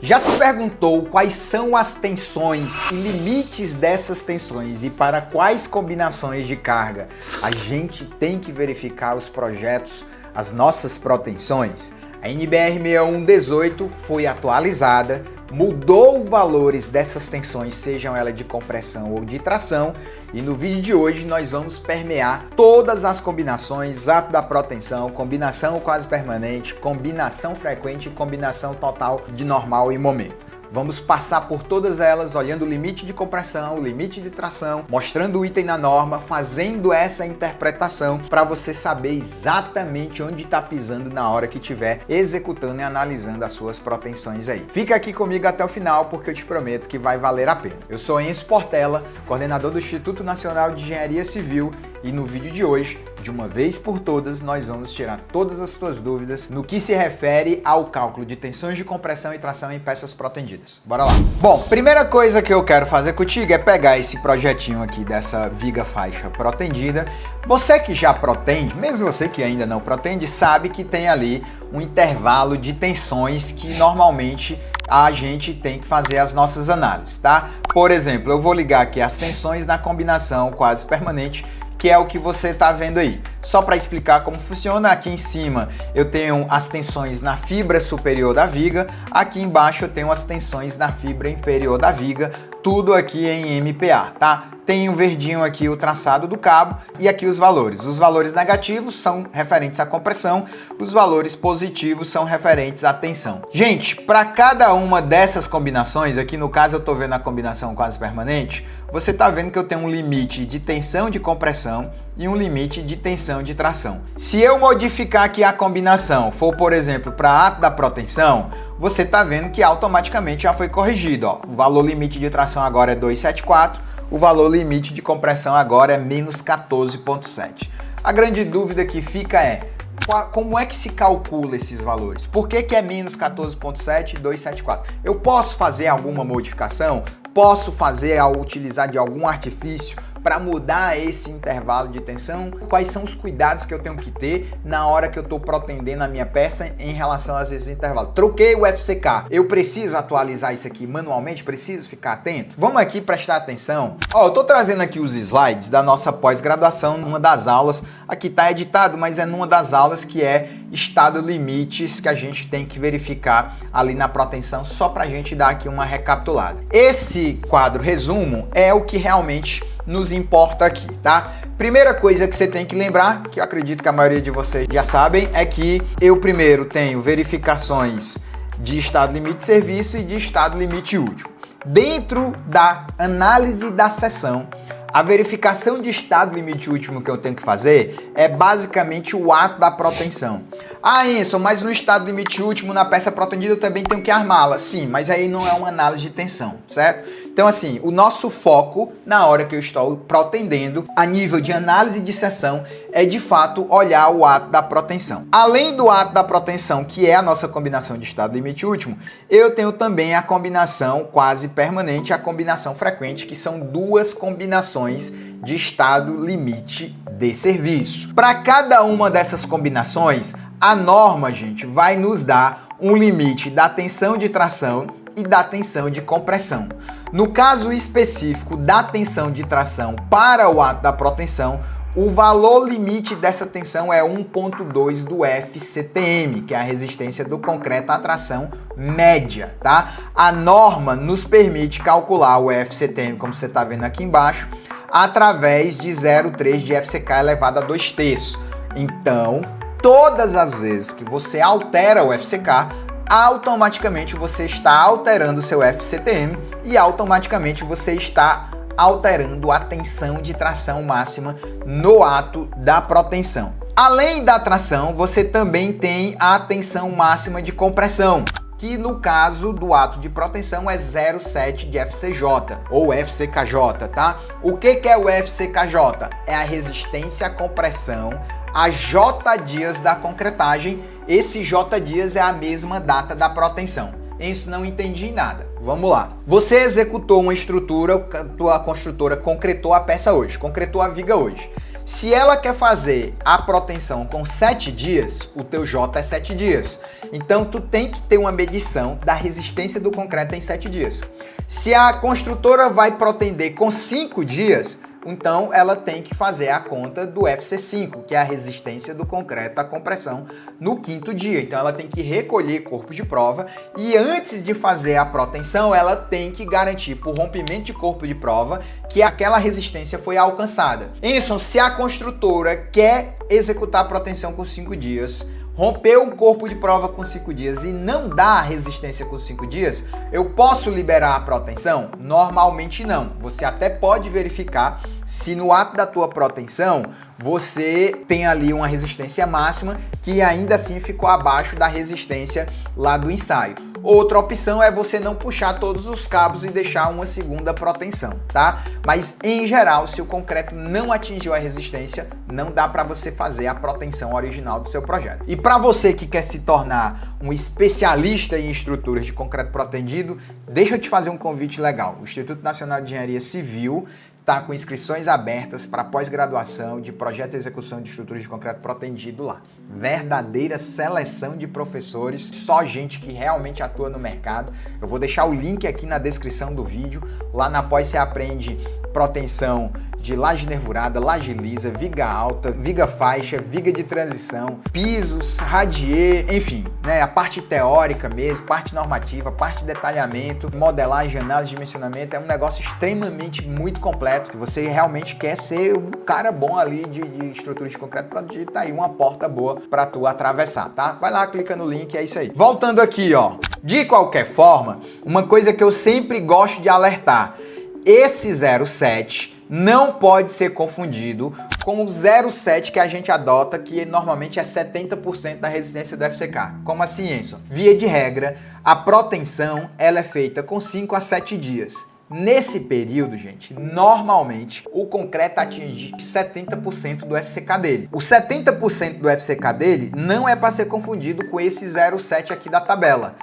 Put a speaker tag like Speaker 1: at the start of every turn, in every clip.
Speaker 1: Já se perguntou quais são as tensões e limites dessas tensões e para quais combinações de carga a gente tem que verificar os projetos, as nossas protensões? A NBR 6118 foi atualizada, mudou os valores dessas tensões, sejam elas de compressão ou de tração, e no vídeo de hoje nós vamos permear todas as combinações, ato da protensão, combinação quase permanente, combinação frequente e combinação total de normal e momento. Vamos passar por todas elas, olhando o limite de compressão, o limite de tração, mostrando o item na norma, fazendo essa interpretação para você saber exatamente onde está pisando na hora que estiver executando e analisando as suas protensões aí. Fica aqui comigo até o final porque eu te prometo que vai valer a pena. Eu sou Enzo Portela, coordenador do Instituto Nacional de Engenharia Civil, e no vídeo de hoje, de uma vez por todas, nós vamos tirar todas as suas dúvidas no que se refere ao cálculo de tensões de compressão e tração em peças protendidas. Bora lá! Bom, primeira coisa que eu quero fazer contigo é pegar esse projetinho aqui dessa viga faixa protendida. Você que já protende, mesmo você que ainda não protende, sabe que tem ali um intervalo de tensões que normalmente a gente tem que fazer as nossas análises, tá? Por exemplo, eu vou ligar aqui as tensões na combinação quase permanente, que é o que você está vendo aí. Só para explicar como funciona, aqui em cima eu tenho as tensões na fibra superior da viga, aqui embaixo eu tenho as tensões na fibra inferior da viga, tudo aqui em MPa, tá? Tem um verdinho aqui o traçado do cabo e aqui os valores. Os valores negativos são referentes à compressão, os valores positivos são referentes à tensão. Gente, para cada uma dessas combinações, aqui no caso eu estou vendo a combinação quase permanente, você está vendo que eu tenho um limite de tensão de compressão e um limite de tensão de tração. Se eu modificar aqui a combinação, for por exemplo para ato da protensão, você está vendo que automaticamente já foi corrigido. Ó. O valor limite de tração agora é 274, o valor limite de compressão agora é menos 14,7. A grande dúvida que fica é, como é que se calcula esses valores? Por que é menos 14,7 e 274? Eu posso fazer alguma modificação? Posso utilizar de algum artifício para mudar esse intervalo de tensão? Quais são os cuidados que eu tenho que ter na hora que eu estou protendendo a minha peça em relação a esses intervalos? Troquei o FCK, eu preciso atualizar isso aqui manualmente? Preciso ficar atento? Vamos aqui prestar atenção. Ó, eu estou trazendo aqui os slides da nossa pós-graduação numa das aulas. Aqui está editado, mas é numa das aulas que é estado limites que a gente tem que verificar ali na protensão, só para a gente dar aqui uma recapitulada. Esse quadro resumo é o que realmente nos importa aqui, tá? Primeira coisa que você tem que lembrar, que eu acredito que a maioria de vocês já sabem, é que eu primeiro tenho verificações de estado limite de serviço e de estado limite último. Dentro da análise da seção, a verificação de estado limite último que eu tenho que fazer é basicamente o ato da protensão. Ah, Enzo, mas no estado limite último, na peça protendida, eu também tenho que armá-la. Sim, mas aí não é uma análise de tensão, certo? Então, assim, o nosso foco na hora que eu estou protendendo, a nível de análise de seção, é de fato olhar o ato da protensão. Além do ato da protensão, que é a nossa combinação de estado limite último, eu tenho também a combinação quase permanente e a combinação frequente, que são duas combinações de estado limite de serviço. Para cada uma dessas combinações, a norma, gente, vai nos dar um limite da tensão de tração e da tensão de compressão. No caso específico da tensão de tração para o ato da protensão, o valor limite dessa tensão é 1,2 do FCTM, que é a resistência do concreto à tração média, tá? A norma nos permite calcular o FCTM, como você está vendo aqui embaixo, através de 0,3 de FCK elevado a 2/3. Então, todas as vezes que você altera o FCK, automaticamente você está alterando o seu FCTM e automaticamente você está alterando a tensão de tração máxima no ato da protensão. Além da tração, você também tem a tensão máxima de compressão, que no caso do ato de protensão é 0,7 de FCJ ou FCKJ, tá? O que é o FCKJ? É a resistência à compressão a J dias da concretagem. Esse J dias é a mesma data da protensão. Isso não entendi nada. Vamos lá. Você executou uma estrutura, a tua construtora concretou a peça hoje, concretou a viga hoje. Se ela quer fazer a protensão com 7 dias, o teu J é 7 dias. Então tu tem que ter uma medição da resistência do concreto em 7 dias. Se a construtora vai protender com 5 dias, então ela tem que fazer a conta do FC5, que é a resistência do concreto à compressão no 5º dia. Então ela tem que recolher corpo de prova e antes de fazer a protensão, ela tem que garantir por rompimento de corpo de prova que aquela resistência foi alcançada. Enson, se a construtora quer executar a protensão com 5 dias, rompeu o corpo de prova com 5 dias e não dá a resistência com 5 dias, eu posso liberar a protensão? Normalmente não. Você até pode verificar se no ato da tua protensão você tem ali uma resistência máxima que ainda assim ficou abaixo da resistência lá do ensaio. Outra opção é você não puxar todos os cabos e deixar uma segunda protensão, tá? Mas em geral, se o concreto não atingiu a resistência, não dá para você fazer a protensão original do seu projeto. E para você que quer se tornar um especialista em estruturas de concreto protendido, deixa eu te fazer um convite legal. O Instituto Nacional de Engenharia Civil está com inscrições abertas para pós-graduação de projeto e execução de estruturas de concreto protendido lá. Verdadeira seleção de professores, só gente que realmente atua no mercado. Eu vou deixar o link aqui na descrição do vídeo. Lá na pós você aprende proteção de laje nervurada, laje lisa, viga alta, viga faixa, viga de transição, pisos, radier, enfim, né, a parte teórica mesmo, parte normativa, parte de detalhamento, modelagem, análise de dimensionamento, é um negócio extremamente muito completo, que você realmente quer ser um cara bom ali de estrutura de concreto para digitar aí uma porta boa para tu atravessar, tá? Vai lá, clica no link, é isso aí. Voltando aqui, ó, de qualquer forma, uma coisa que eu sempre gosto de alertar, esse 0,7 não pode ser confundido com o 0,7 que a gente adota, que normalmente é 70% da resistência do FCK. Como assim, Enson? Via de regra, a protensão ela é feita com 5 a 7 dias. Nesse período, gente, normalmente o concreto atinge 70% do FCK dele. O 70% do FCK dele não é para ser confundido com esse 0,7 aqui da tabela.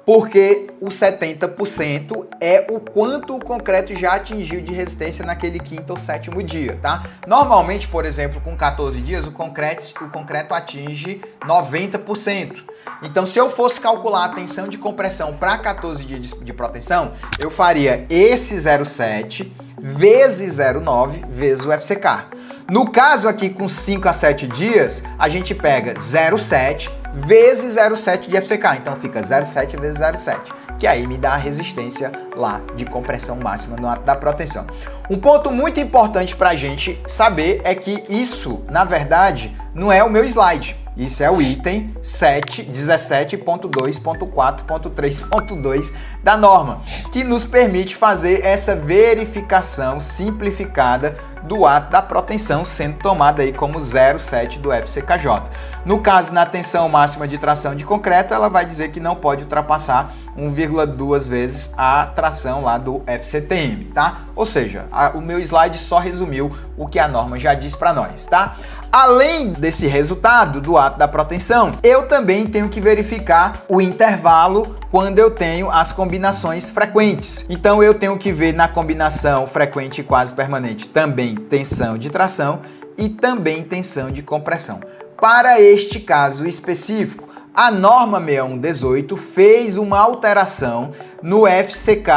Speaker 1: Porque o 70% é o quanto o concreto já atingiu de resistência naquele 5º ou 7º dia, tá? Normalmente, por exemplo, com 14 dias, o concreto atinge 90%. Então, se eu fosse calcular a tensão de compressão para 14 dias de protensão, eu faria esse 0,7 vezes 0,9 vezes o FCK. No caso aqui, com 5 a 7 dias, a gente pega 0,7 vezes 0,7 de FCK. Então fica 0,7 vezes 0,7, que aí me dá a resistência lá de compressão máxima no ato da protensão. Um ponto muito importante para a gente saber é que isso, na verdade, não é o meu slide. Isso é o item 17.2.4.3.2 da norma, que nos permite fazer essa verificação simplificada do ato da protensão, sendo tomada aí como 0,7 do FCKJ. No caso, na tensão máxima de tração de concreto, ela vai dizer que não pode ultrapassar 1,2 vezes a tração lá do FCTM, tá? Ou seja, o meu slide só resumiu o que a norma já diz para nós, tá? Além desse resultado do ato da protensão, eu também tenho que verificar o intervalo quando eu tenho as combinações frequentes. Então eu tenho que ver na combinação frequente e quase permanente também tensão de tração e também tensão de compressão. Para este caso específico, a norma 6118 fez uma alteração no FCK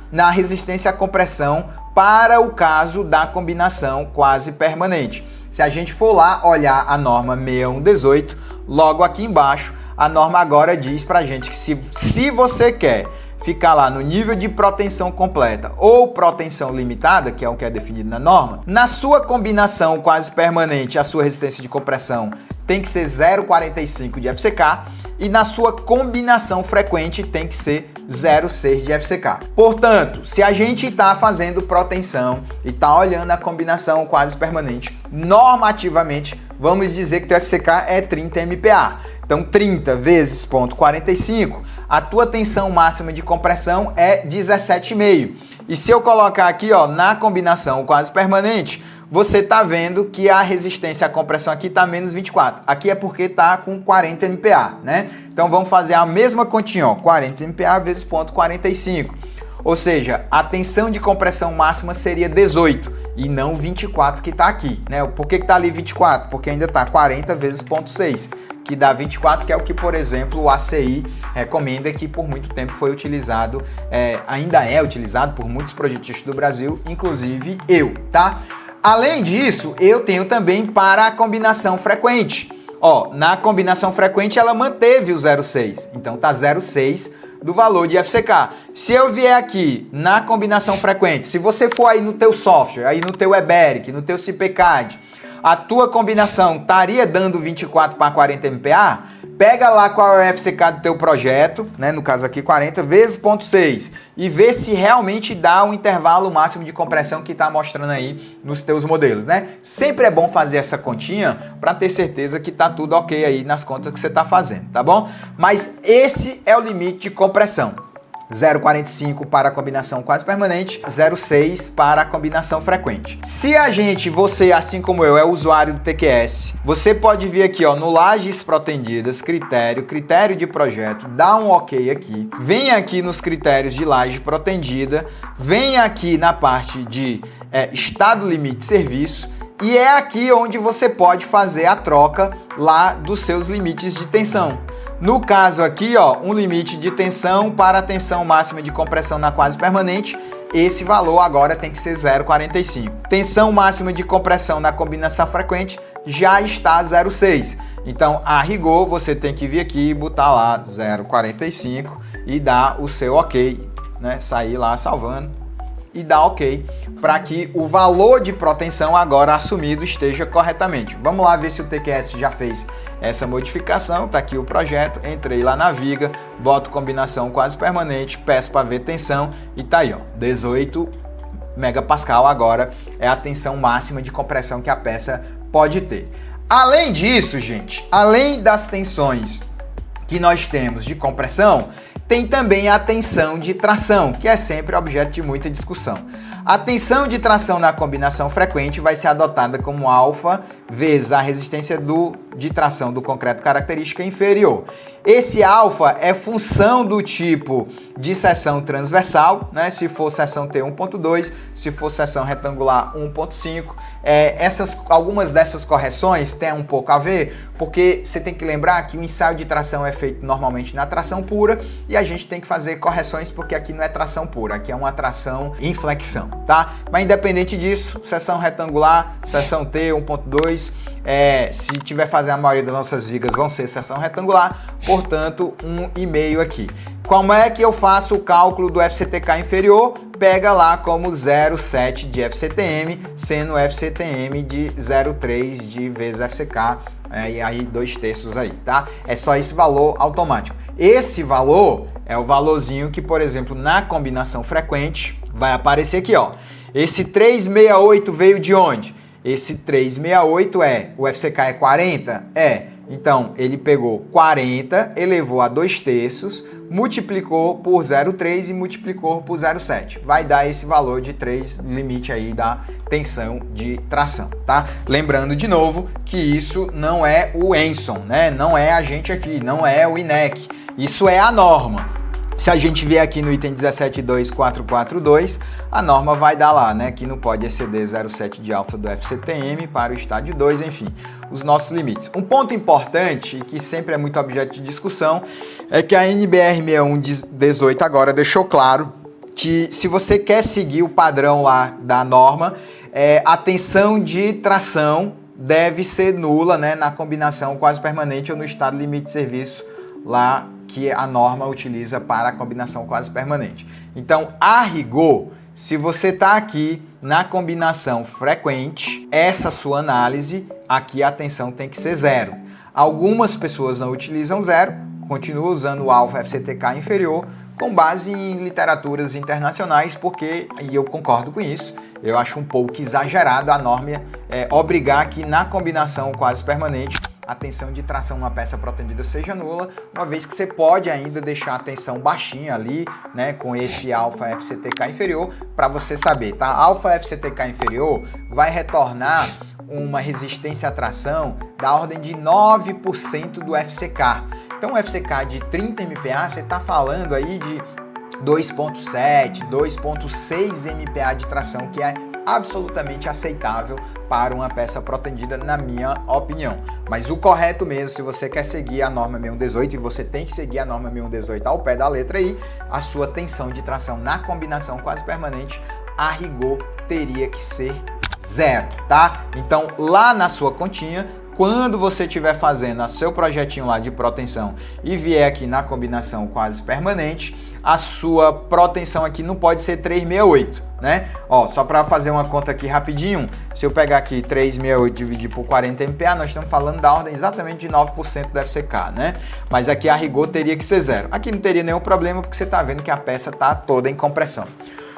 Speaker 1: na resistência à compressão para o caso da combinação quase permanente. Se a gente for lá olhar a norma 6118, logo aqui embaixo, a norma agora diz pra gente que se você quer ficar lá no nível de protensão completa ou protensão limitada, que é o que é definido na norma, na sua combinação quase permanente, a sua resistência de compressão tem que ser 0,45 de FCK e na sua combinação frequente tem que ser 0,6 de FCK. Portanto, se a gente está fazendo protensão e está olhando a combinação quase permanente, normativamente, vamos dizer que o teu FCK é 30 MPa. Então, 30 vezes 0,45, a tua tensão máxima de compressão é 17,5. E se eu colocar aqui, ó, na combinação quase permanente, você está vendo que a resistência à compressão aqui está menos 24. Aqui é porque está com 40 MPa, né? Então vamos fazer a mesma continha, ó, 40 MPa vezes 0,45. Ou seja, a tensão de compressão máxima seria 18. e não 24 que está aqui, né? Por que está ali 24? Porque ainda está 40 vezes 0,6, que dá 24, que é o que, por exemplo, o ACI recomenda, que por muito tempo foi utilizado, ainda é utilizado por muitos projetistas do Brasil, inclusive eu, tá? Além disso, eu tenho também para a combinação frequente. Ó, na combinação frequente ela manteve o 0,6, então tá 0,6 do valor de FCK. Se eu vier aqui na combinação frequente, se você for aí no teu software, aí no teu Eberic, no teu CPCAD, a tua combinação estaria dando 24 para 40 MPa, pega lá qual é o FCK do teu projeto, né, no caso aqui 40 vezes 0,6, e vê se realmente dá o intervalo máximo de compressão que está mostrando aí nos teus modelos, né? Sempre é bom fazer essa continha para ter certeza que tá tudo ok aí nas contas que você está fazendo, tá bom? Mas esse é o limite de compressão. 0,45 para a combinação quase permanente, 0,6 para a combinação frequente. Se você, assim como eu, é usuário do TQS, você pode vir aqui, ó, no Lajes Protendidas, critério de projeto, dá um ok aqui, vem aqui nos critérios de laje protendida, vem aqui na parte de estado limite de serviço, e é aqui onde você pode fazer a troca lá dos seus limites de tensão. No caso aqui, ó, um limite de tensão para a tensão máxima de compressão na quase permanente, esse valor agora tem que ser 0,45. Tensão máxima de compressão na combinação frequente já está 0,6. Então, a rigor, você tem que vir aqui e botar lá 0,45 e dar o seu ok, né? Sair lá salvando e dar ok para que o valor de protensão agora assumido esteja corretamente. Vamos lá ver se o TQS já fez essa modificação. Tá aqui o projeto, entrei lá na viga, boto combinação quase permanente, peço para ver tensão e tá aí, ó, 18 megapascal agora é a tensão máxima de compressão que a peça pode ter. Além disso, gente, além das tensões que nós temos de compressão, tem também a tensão de tração, que é sempre objeto de muita discussão. A tensão de tração na combinação frequente vai ser adotada como alfa vezes a resistência de tração do concreto característica inferior. Esse alfa é função do tipo de seção transversal, né? Se for seção T 1.2, se for seção retangular 1.5. Algumas dessas correções têm um pouco a ver, porque você tem que lembrar que o ensaio de tração é feito normalmente na tração pura e a gente tem que fazer correções porque aqui não é tração pura, aqui é uma tração em flexão, tá? Mas independente disso, seção retangular, seção T 1.2, se tiver fazendo a maioria das nossas vigas vão ser seção retangular, portanto 1,5 aqui. Como é que eu faço o cálculo do FCTK inferior? Pega lá como 0,7 de FCTM, sendo FCTM de 0,3 de vezes FCK, e aí 2/3 aí, tá? É só esse valor automático. Esse valor é o valorzinho que, por exemplo, na combinação frequente vai aparecer aqui, ó. Esse 368 veio de onde? Esse 368 o FCK é 40? Então, ele pegou 40, elevou a 2/3, multiplicou por 0,3 e multiplicou por 0,7. Vai dar esse valor de 3, limite aí da tensão de tração, tá? Lembrando de novo que isso não é o Enson, né? Não é a gente aqui, não é o INEC. Isso é a norma. Se a gente vier aqui no item 17.2442, a norma vai dar lá, né, que não pode exceder 0,7 de alfa do FCTM para o estádio 2, enfim, os nossos limites. Um ponto importante, que sempre é muito objeto de discussão, é que a NBR 6118 agora deixou claro que se você quer seguir o padrão lá da norma, a tensão de tração deve ser nula, né, na combinação quase permanente ou no estado limite de serviço lá que a norma utiliza para a combinação quase permanente. Então, a rigor, se você está aqui na combinação frequente, essa sua análise, aqui a tensão tem que ser 0. Algumas pessoas não utilizam 0, continuam usando o alfa FCTK inferior, com base em literaturas internacionais, porque, e eu concordo com isso, eu acho um pouco exagerado a norma obrigar que na combinação quase permanente a tensão de tração numa peça protendida seja nula, uma vez que você pode ainda deixar a tensão baixinha ali, né, com esse alfa FCTK inferior, para você saber, tá? Alfa FCTK inferior vai retornar uma resistência à tração da ordem de 9% do FCK. Então, o FCK de 30 MPa, você está falando aí de 2,7, 2,6 MPa de tração, que é absolutamente aceitável para uma peça protendida, na minha opinião. Mas o correto mesmo, se você quer seguir a norma 6118, e você tem que seguir a norma 6118 ao pé da letra aí, a sua tensão de tração na combinação quase permanente, a rigor, teria que ser 0, tá? Então, lá na sua continha, quando você estiver fazendo o seu projetinho lá de protensão e vier aqui na combinação quase permanente, a sua protensão aqui não pode ser 368, né? Ó, só para fazer uma conta aqui rapidinho, se eu pegar aqui 368 e dividir por 40 MPa, nós estamos falando da ordem exatamente de 9% do FCK, né? Mas aqui a rigor teria que ser 0. Aqui não teria nenhum problema porque você está vendo que a peça está toda em compressão.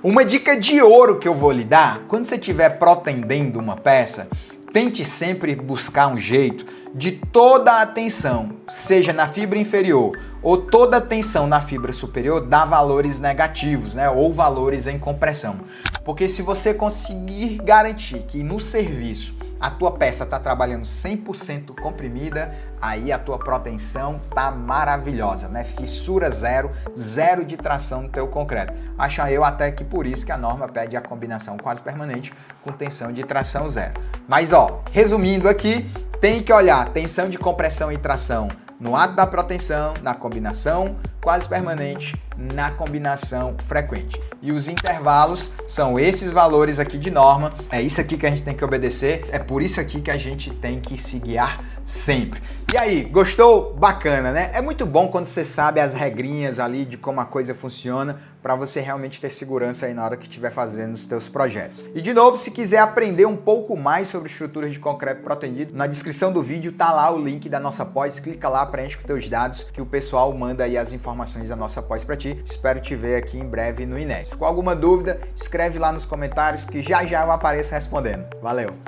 Speaker 1: Uma dica de ouro que eu vou lhe dar, quando você estiver protendendo uma peça, tente sempre buscar um jeito de toda a tensão, seja na fibra inferior ou toda a tensão na fibra superior, dar valores negativos, né? Ou valores em compressão. Porque se você conseguir garantir que no serviço a tua peça está trabalhando 100% comprimida, aí a tua protensão tá maravilhosa, né? Fissura zero, zero de tração no teu concreto. Acho eu até que por isso que a norma pede a combinação quase permanente com tensão de tração zero. Mas ó, resumindo aqui, tem que olhar tensão de compressão e tração no ato da protensão, na combinação quase permanente, na combinação frequente. E os intervalos são esses valores aqui de norma, é isso aqui que a gente tem que obedecer, é por isso aqui que a gente tem que se guiar sempre. E aí, gostou? Bacana, né? É muito bom quando você sabe as regrinhas ali de como a coisa funciona, para você realmente ter segurança aí na hora que estiver fazendo os teus projetos. E de novo, se quiser aprender um pouco mais sobre estruturas de concreto protendido, na descrição do vídeo tá lá o link da nossa pós, clica lá, preenche com teus dados, que o pessoal manda aí as informações da nossa pós para ti. Espero te ver aqui em breve no Inédito. Ficou alguma dúvida? Escreve lá nos comentários que já já eu apareço respondendo. Valeu!